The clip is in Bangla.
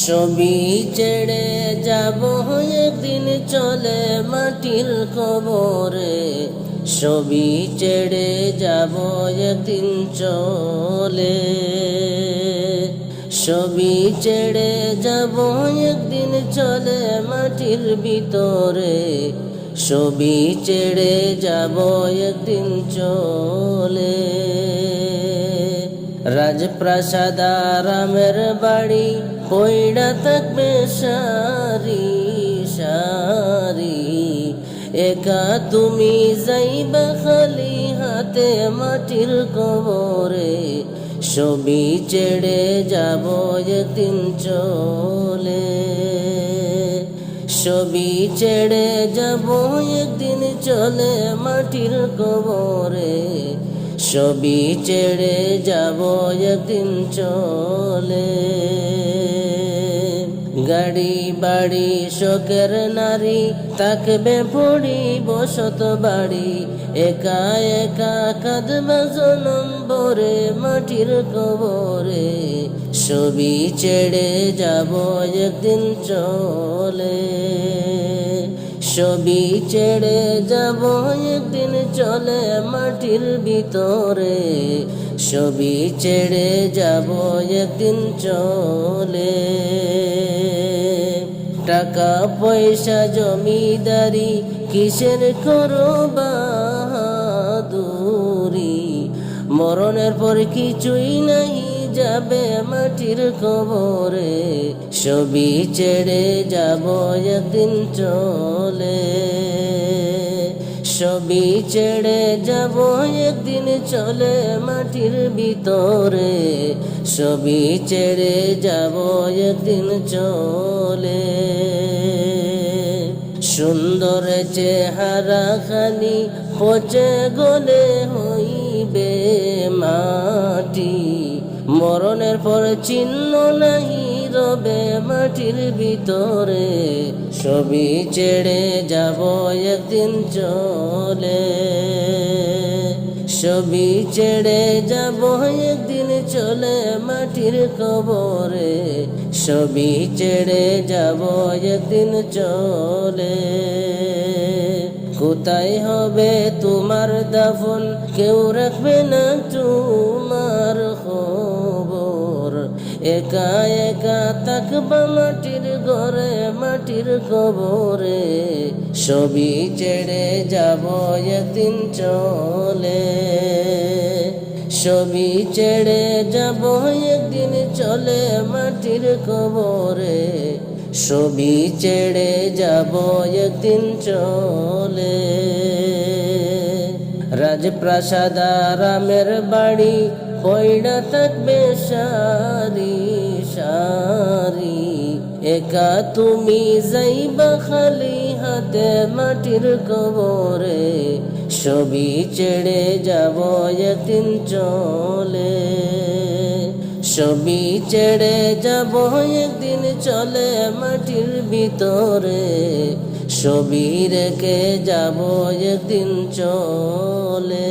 ছবি ছেড়ে যাব একদিন চলে মাটির কবরে, ছবি ছেড়ে যাব একদিন চলে, ছবি ছেড়ে যাব একদিন চলে মাটির ভিতরে, ছবি ছেড়ে যাব একদিন চলে। রাজপ্রাসাদ আরামের বাড়ি পয়ড়া থাকবে সারি সারি, একা তুমি যাইবা খালি হাতে মাটির কবরে, ছবি ছেড়ে যাব একদিন চলে, ছবি ছেড়ে যাব একদিন চলে মাটির কবরে, ছবি ছেড়ে যাব একদিন চলে। গাড়ি বাড়ি শোকের নারী থাকবে পড়ি বসত বাড়ি, একা একা কাঁদবে জনম ভরে মাটির কবরে, ছবি ছেড়ে যাব একদিন চলে, ছবি ছেড়ে যাব একদিন চলে মাটির ভিতরে, ছবি ছেড়ে যাব একদিন চলে। টাকা পয়সা জমিদারি কিসের করো বাহাদুরি, মরণের পর কিছুই নাই যাবে মাটির কবরে, ছবি ছেড়ে যাব একদিন চলে, ছবি ছেড়ে যাব একদিন চলে মাটির ভিতরে, ছবি ছেড়ে যাব একদিন চলে। সুন্দর চেহারা খানি পচে গলে হইবে মাটি, মরণের পর চিহ্ন নাহি রবে মাটির ভিতরে, ছবি ছেড়ে যাব একদিন চলে, ছবি ছেড়ে যাব একদিন চলে মাটির কবরে, ছবি ছেড়ে যাব একদিন চলে। কোথায় হবে তোমার দাফন, কেউ রাখবে না তোমার খবর, একা একা থাকবা মাটির ঘরে মাটির কবরে, ছবি ছেড়ে যাব একদিন চলে, ছবি ছেড়ে যাব একদিন চলে মাটির কবরে, ছবি ছেড়ে যাব একদিন চলে। রাজপ্রাসাদ আরামের বাড়ি পয়ড়া থাকবে সারি সারি, একা তুমি যাইবা খালি হাতে মাটির কবরে, ছবি ছেড়ে যাব একদিন চলে, ছবি ছেড়ে যাব একদিন চলে মাটির ভিতরে, ছবি রেখে যাব একদিন চলে।